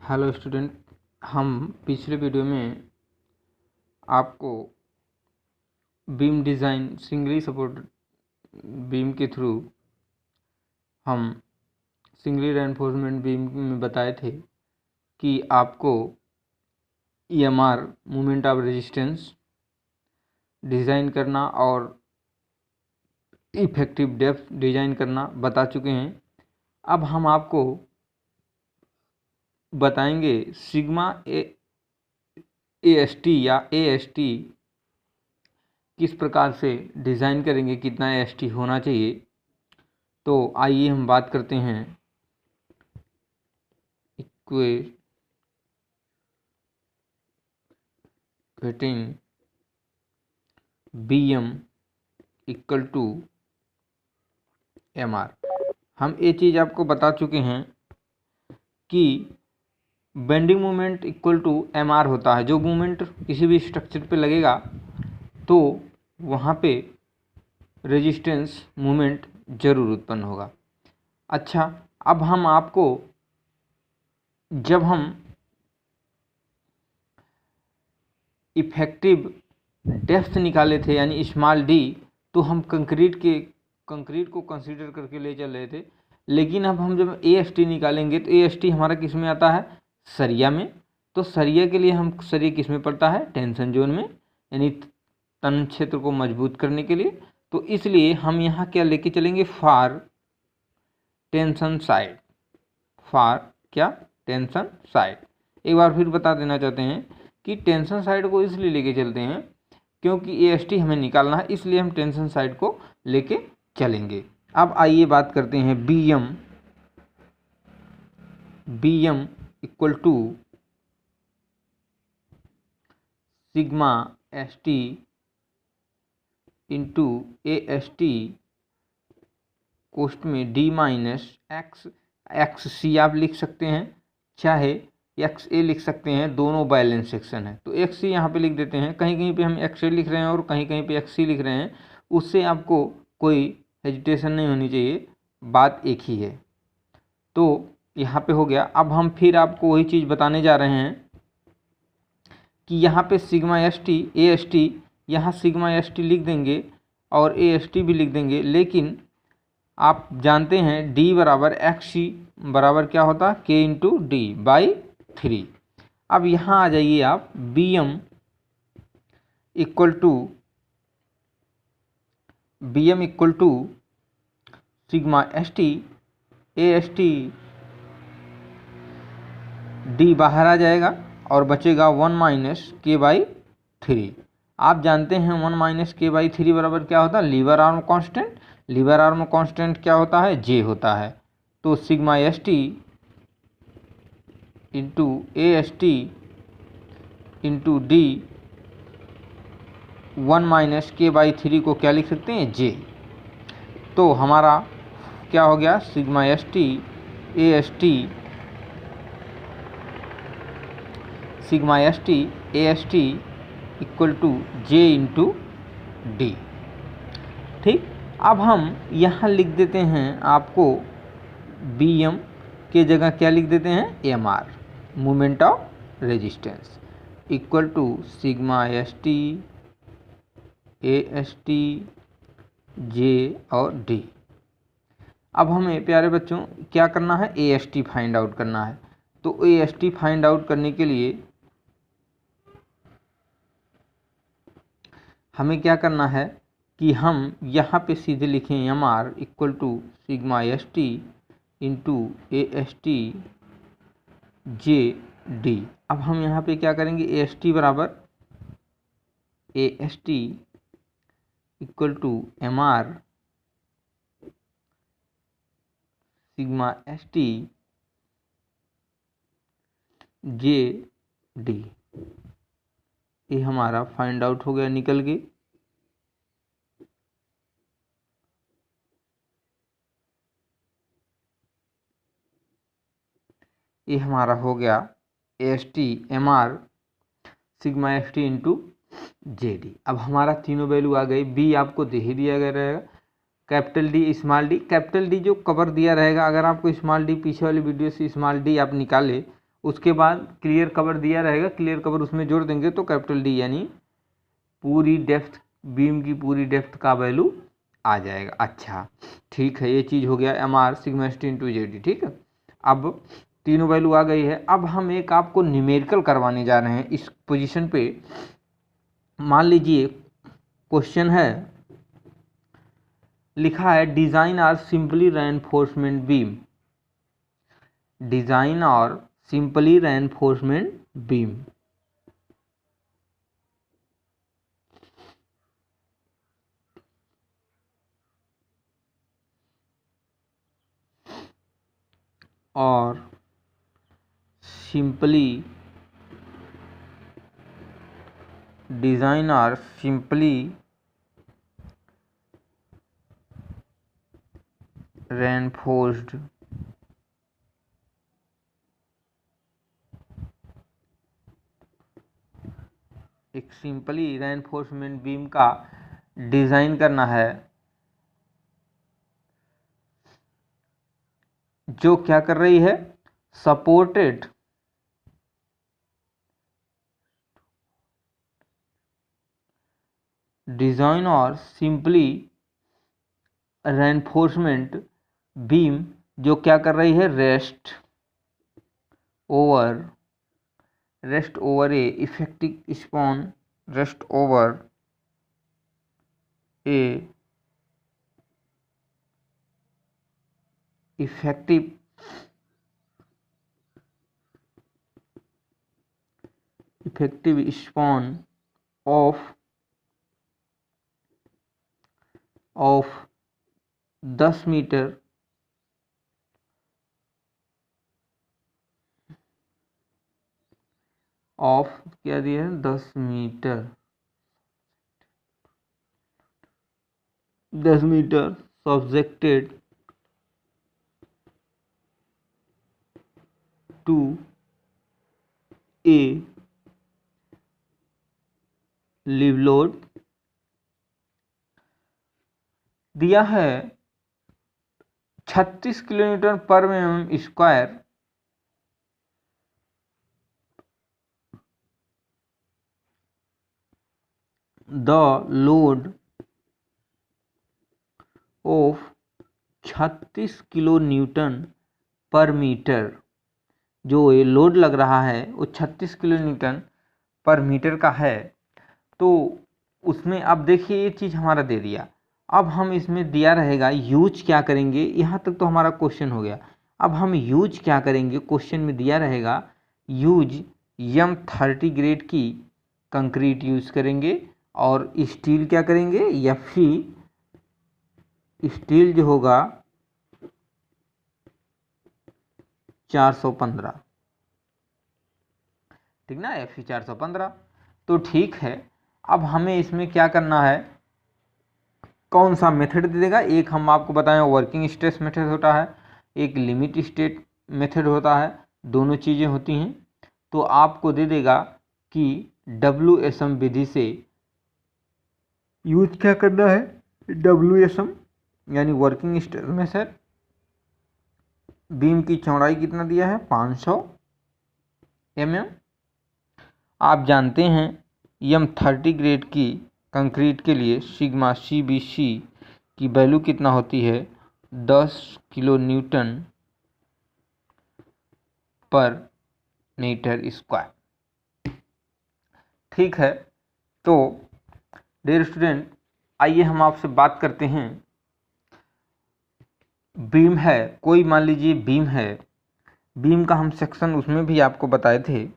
Hello student, हम पिछले video में आपको beam design singly support beam के थ्रू हम सिंगली रेनफोर्समेंट बीम में बताए थे कि आपको EMR moment of resistance design करना और इफेक्टिव डेप्थ डिज़ाइन करना बता चुके हैं। अब हम आपको बताएंगे सिग्मा AST या AST किस प्रकार से डिज़ाइन करेंगे, कितना AST होना चाहिए। तो आइए हम बात करते हैं equating BM equal to MR। हम ये चीज़ आपको बता चुके हैं कि bending moment equal to MR होता है। जो मोमेंट किसी भी स्ट्रक्चर पे लगेगा तो वहाँ पे रेजिस्टेंस मोमेंट जरूर उत्पन्न होगा। अच्छा, अब हम आपको जब हम इफेक्टिव डेप्थ निकाले थे यानी स्मॉल d, तो हम कंक्रीट को कंसीडर करके ले चल रहे थे। लेकिन अब हम जब AST निकालेंगे तो AST हमारा किस में आता है? सरिया में। तो सरिया के लिए हम सरिया किस में पड़ता है? टेंशन जोन में, यानी तनन क्षेत्र को मजबूत करने के लिए। तो इसलिए हम यहाँ क्या लेके चलेंगे? For tension side. फॉर क्या? Tension side. एक बार फिर बता देना चाहते हैं कि टेंशन साइड को इसलिए लेके चलते हैं क्योंकि AST हमें निकालना है, इसलिए हम टेंशन साइड को लेके चलेंगे। अब आइए बात करते हैं BM equal to sigma ST into AST कोष्ठ में D माइनस XC आप लिख सकते हैं, चाहे XA लिख सकते हैं, दोनों बैलेंस सेक्शन है। तो XC यहाँ पे लिख देते हैं। कहीं कहीं पे हम XA लिख रहे हैं और कहीं कहीं पे XC लिख रहे हैं, उससे आपको कोई हेजिटेशन नहीं होनी चाहिए, बात एक ही है। तो यहाँ पे हो गया। अब हम फिर आपको वही चीज़ बताने जा रहे हैं कि यहाँ पे सिग्मा AST, यहाँ सिग्मा AST लिख देंगे और AST भी लिख देंगे। लेकिन आप जानते हैं D बराबर XC बराबर क्या होता? K into D by 3। अब यहाँ आ जाइए आप, BM equal to sigma ST, AST D बाहर आ जाएगा और बचेगा 1 माइनस K बाई 3। आप जानते हैं 1 माइनस K बाई 3 बराबर क्या होता है? Lever arm constant. Lever arm constant क्या होता है? J होता है। तो sigma ST into AST into D 1 minus K by 3 को क्या लिख सकते हैं? J। तो हमारा क्या हो गया? Sigma ST AST equal to J into D। ठीक। अब हम यहाँ लिख देते हैं, आपको BM के जगह क्या लिख देते हैं? MR moment of resistance equal to sigma ST AST J और D। अब हमें प्यारे बच्चों क्या करना है? AST फाइंड आउट करना है। तो AST फाइंड आउट करने के लिए हमें क्या करना है कि हम यहाँ पे सीधे लिखें MR equal to sigma ST into AST J D। अब हम यहाँ पे क्या करेंगे? AST बराबर AST equal to MR sigma ST J D। ये हमारा फाइंड आउट हो गया, निकल के। ये हमारा हो गया AST MR sigma ST into JD। अब हमारा तीनों वैल्यू आ गई। B आपको दे ही दिया गया रहेगा, capital D small d। Capital D जो कवर दिया रहेगा, अगर आपको स्मॉल d पीछे वाली वीडियो से स्मॉल d आप निकाले उसके बाद क्लियर कवर दिया रहेगा, क्लियर कवर उसमें जोड़ देंगे तो कैपिटल डी यानी पूरी डेप्थ, बीम की पूरी डेप्थ का वैल्यू आ जाएगा। अच्छा ठीक है, ये चीज़ हो गया M R sigma S T into Z D. ठीक है, अब तीनों वैल्यू आ गई है। अब हम एक आपको न्यूमेरिकल करवाने जा रहे हैं इस पोजीशन पे। मान लीजिए क्वेश्चन है, लिखा है design are simply reinforcement beam, design और सिंपली रेनफोर्समेंट बीम। और सिंपली डिज़ाइन और सिंपली रेनफोर्स्ड एक सिंपली रेनफोर्समेंट बीम का डिज़ाइन करना है जो क्या कर रही है, सपोर्टेड डिज़ाइन और सिंपली रेनफोर्समेंट बीम जो क्या कर रही है, rest over a effective span, rest over a effective span of 10 metre of क्या दिया है, 10 metre subjected to a live load दिया है 36 किलोमीटर पर mm square the load of 36 kilo Newton पर मीटर। जो ये लोड लग रहा है वो 36 किलो न्यूटन पर मीटर का है। तो उसमें अब देखिए ये चीज़ हमारा दे दिया। अब हम इसमें दिया रहेगा यूज क्या करेंगे, यहाँ तक तो हमारा क्वेश्चन हो गया। अब हम यूज क्या करेंगे, क्वेश्चन में दिया रहेगा यूज M30 ग्रेड की कंक्रीट यूज करेंगे और स्टील क्या करेंगे, Fe स्टील जो होगा 415, ठीक ना, Fe 415। तो ठीक है, अब हमें इसमें क्या करना है, कौन सा मेथड दे देगा। एक हम आपको बताएं वर्किंग स्ट्रेस मेथड होता है, एक लिमिट स्टेट मेथड होता है, दोनों चीज़ें होती हैं। तो आपको दे देगा कि WSM विधि से यूज क्या करना है, WSM यानी वर्किंग स्ट्रेस मेथड। बीम की चौड़ाई कितना दिया है, 500 mm। आप जानते हैं M30 ग्रेड की कंक्रीट के लिए सिग्मा CBC की वैल्यू कितना होती है, 10 किलो न्यूटन पर मीटर स्क्वायर। ठीक है, तो डियर स्टूडेंट आइए हम आपसे बात करते हैं। बीम है, कोई मान लीजिए बीम है, बीम का हम सेक्शन उसमें भी आपको बताए थे।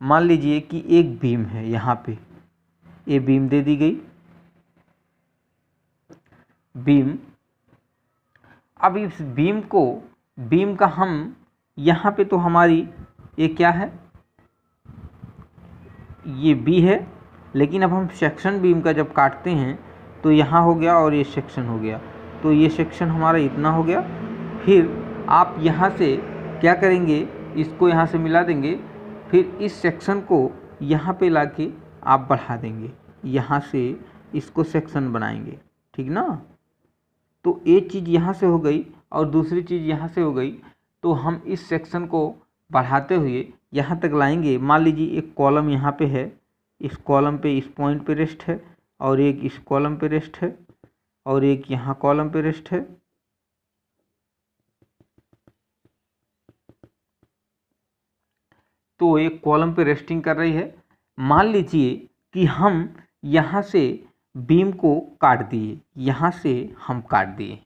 मान लीजिए कि एक बीम है, यहाँ पे ये बीम दे दी गई बीम। अब इस बीम का हम यहाँ पे तो हमारी ये क्या है, ये बी है, लेकिन अब हम सेक्शन बीम का जब काटते हैं तो यहाँ हो गया और ये सेक्शन हो गया, तो ये सेक्शन हमारा इतना हो गया। फिर आप यहाँ से क्या करेंगे, इसको यहाँ से मिला देंगे, फिर इस सेक्शन को यहाँ पे लाके आप बढ़ा देंगे, यहाँ से इसको सेक्शन बनाएंगे, ठीक ना। तो एक चीज़ यहाँ से हो गई और दूसरी चीज़ यहाँ से हो गई। तो हम इस सेक्शन को बढ़ाते हुए यहाँ तक लाएंगे। मान लीजिए एक कॉलम यहाँ पे है, इस कॉलम पे इस पॉइंट पे रेस्ट है, और एक इस कॉलम पे रेस्ट है, और एक यहाँ कॉलम पे रेस्ट है। तो एक कॉलम पे रेस्टिंग कर रही है। मान लीजिए कि हम यहाँ से बीम को काट दिए, यहाँ से हम काट दिए,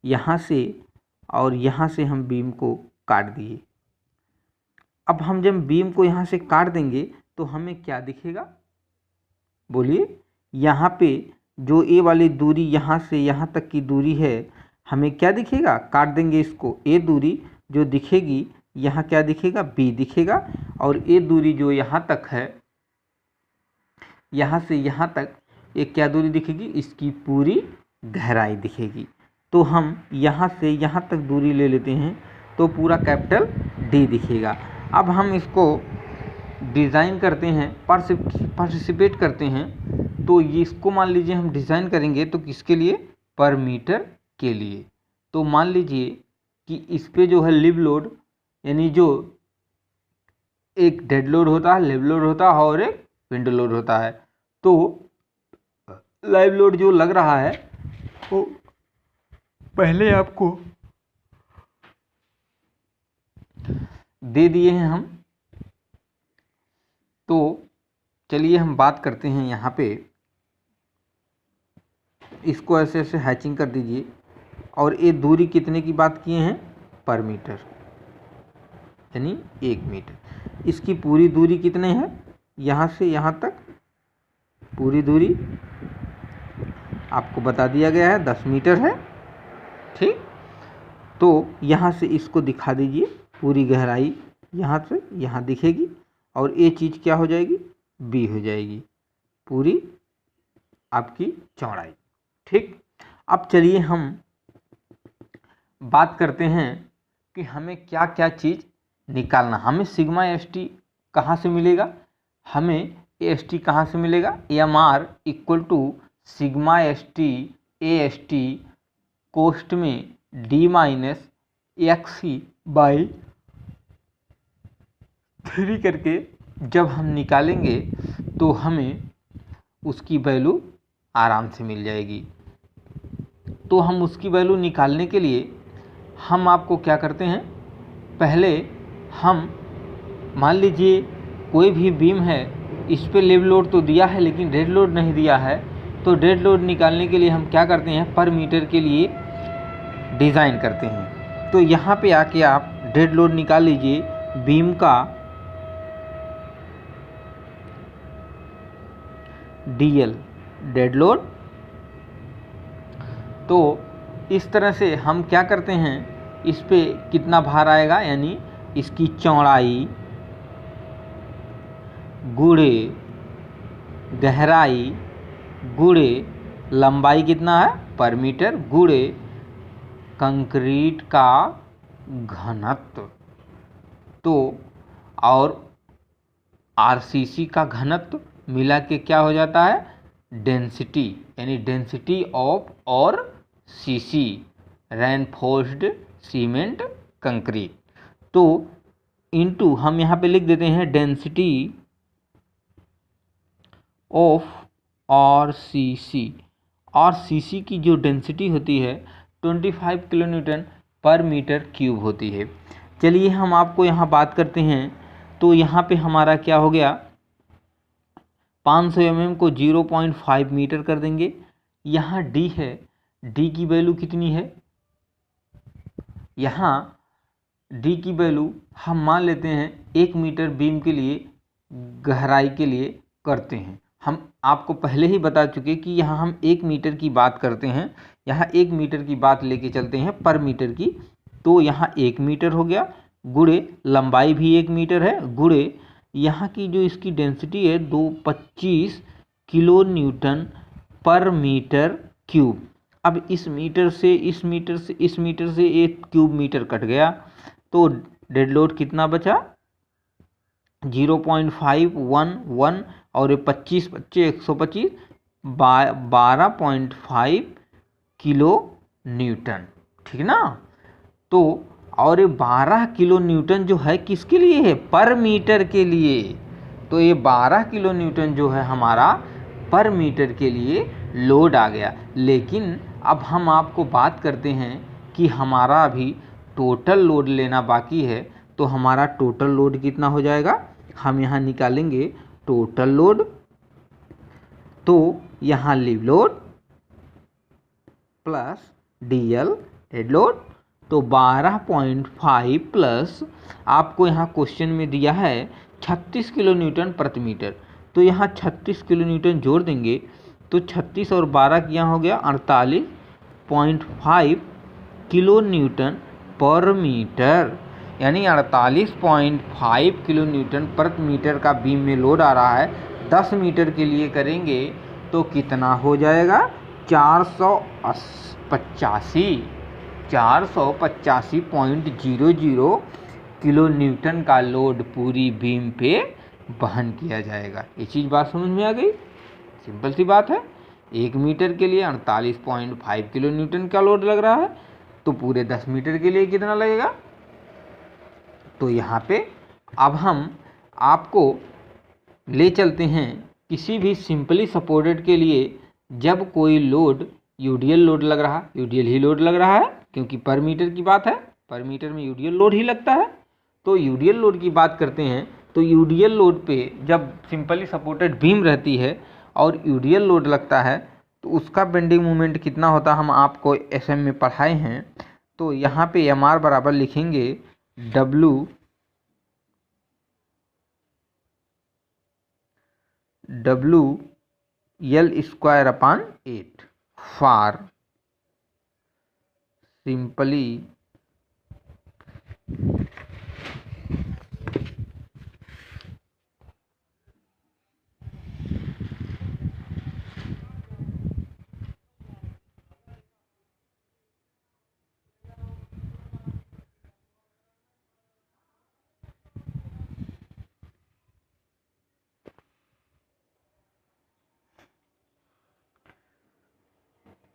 यहाँ से और यहाँ से हम बीम को काट दिए। अब हम जब बीम को यहाँ से काट देंगे तो हमें क्या दिखेगा, बोलिए। यहाँ पे जो ए वाली दूरी यहाँ से यहाँ तक की दूरी है, हमें क्या दिखेगा, काट देंगे इसको, ए दूरी जो दिखेगी यहाँ क्या दिखेगा, बी दिखेगा। और ए दूरी जो यहाँ तक है, यहाँ से यहाँ तक एक क्या दूरी दिखेगी, इसकी पूरी गहराई दिखेगी। तो हम यहाँ से यहाँ तक दूरी ले लेते हैं तो पूरा कैपिटल डी दिखेगा। अब हम इसको डिज़ाइन करते हैं, पार्टिसिपेट करते हैं। तो ये इसको मान लीजिए हम डिज़ाइन करेंगे तो किसके लिए, पर मीटर के लिए। तो मान लीजिए कि इस पे जो है लिव लोड, यानी जो एक डेड लोड होता है, लिव लोड होता है और एक विंड लोड होता है। तो लाइव लोड जो लग रहा है वो पहले आपको दे दिए हैं हम। तो चलिए हम बात करते हैं यहाँ पे, इसको ऐसे ऐसे हैचिंग कर दीजिए। और ये दूरी कितने की बात किए हैं, पर मीटर, यानी 1 मीटर। इसकी पूरी दूरी कितने है, यहाँ से यहाँ तक पूरी दूरी आपको बता दिया गया है 10 मीटर है, ठीक। तो यहाँ से इसको दिखा दीजिए, पूरी गहराई यहाँ से यहाँ दिखेगी, और ये चीज़ क्या हो जाएगी, बी हो जाएगी, पूरी आपकी चौड़ाई, ठीक। अब चलिए हम बात करते हैं कि हमें क्या क्या चीज़ निकालना। हमें सिग्मा एस टी कहाँ से मिलेगा, हमें एस टी कहाँ से मिलेगा, M R equal to sigma S T A S T कोष्ट में डी माइनस एक्स बाई 3 करके जब हम निकालेंगे तो हमें उसकी वैल्यू आराम से मिल जाएगी। तो हम उसकी वैल्यू निकालने के लिए हम आपको क्या करते हैं, पहले हम मान लीजिए कोई भी बीम है, इस पे लिव लोड तो दिया है लेकिन डेड लोड नहीं दिया है। तो डेड लोड निकालने के लिए हम क्या करते हैं, पर मीटर के लिए डिज़ाइन करते हैं। तो यहाँ पे आके आप डेड लोड निकाल लीजिए, बीम का डीएल डेड लोड। तो इस तरह से हम क्या करते हैं, इस पे कितना भार आएगा, यानी इसकी चौड़ाई गुणे गहराई गुणे लंबाई कितना है, पर मीटर, गुणे कंक्रीट का घनत्व। तो और आरसीसी का घनत्व मिला के क्या हो जाता है, डेंसिटी, यानी डेंसिटी ऑफ और सीसी रेनफोर्स्ड सीमेंट कंक्रीट। तो इनटू हम यहाँ पे लिख देते हैं डेंसिटी ऑफ आरसीसी। आरसीसी की जो डेंसिटी होती है 25 किलो न्यूटन पर मीटर क्यूब होती है। चलिए हम आपको यहाँ बात करते हैं। तो यहाँ पे हमारा क्या हो गया, 500 mm को 0.5 मीटर कर देंगे। यहाँ डी है, डी की वैल्यू कितनी है, यहाँ डी की वैल्यू हम मान लेते हैं 1 मीटर बीम के लिए गहराई के लिए करते हैं। हम आपको पहले ही बता चुके कि यहाँ हम 1 मीटर की बात करते हैं, यहाँ 1 मीटर की बात लेके चलते हैं पर मीटर की। तो यहाँ 1 मीटर हो गया, गुणे लंबाई भी 1 मीटर है, गुणे यहाँ की जो इसकी डेंसिटी है 225 किलो न्यूटन पर मीटर क्यूब। अब इस मीटर से इस मीटर से इस मीटर से 1 क्यूब मीटर कट गया, तो डेड लोड कितना बचा, 0.511 और ये 25 बच्चे 125 12.5 किलो न्यूटन, ठीक ना। तो और ये 12 किलो न्यूटन जो है किसके लिए है, पर मीटर के लिए। तो ये 12 किलो न्यूटन जो है हमारा पर मीटर के लिए लोड आ गया। लेकिन अब हम आपको बात करते हैं कि हमारा अभी टोटल लोड लेना बाकी है। तो हमारा टोटल लोड कितना हो जाएगा, हम यहाँ निकालेंगे टोटल लोड। तो यहाँ live load plus DL dead load, तो 12.5 प्लस आपको यहाँ क्वेश्चन में दिया है 36 किलो न्यूटन प्रति मीटर। तो यहाँ 36 किलो न्यूटन जोड़ देंगे तो 36 और 12 क्या हो गया 48.5 किलो न्यूटन पर मीटर। यानी 48.5 किलो न्यूटन प्रति मीटर का बीम में लोड आ रहा है। 10 मीटर के लिए करेंगे तो कितना हो जाएगा 485.00 किलो न्यूटन का लोड पूरी बीम पे वहन किया जाएगा। ये चीज़ बात समझ में आ गई, सिंपल सी बात है। 1 मीटर के लिए 48.5 किलो न्यूटन का लोड लग रहा है, तो पूरे 10 मीटर के लिए कितना लगेगा। तो यहाँ पे अब हम आपको ले चलते हैं किसी भी सिंपली सपोर्टेड के लिए। जब कोई लोड यूडीएल लोड लग रहा, यूडीएल ही लोड लग रहा है क्योंकि पर मीटर की बात है, पर मीटर में यूडीएल लोड ही लगता है। तो यूडीएल लोड की बात करते हैं तो यूडीएल लोड पे जब सिंपली सपोर्टेड बीम रहती है और यूडीएल लोड लगता है तो उसका बेंडिंग मोमेंट कितना होता है हम आपको एसएम में पढ़ाए हैं। तो यहाँ पे एमआर बराबर लिखेंगे WL²/8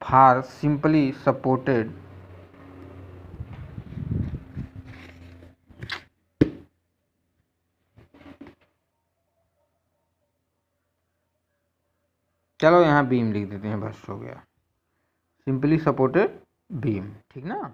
फॉर सिंपली सपोर्टेड चलो यहाँ बीम लिख देते हैं, बस हो गया, सिंपली सपोर्टेड बीम, ठीक ना।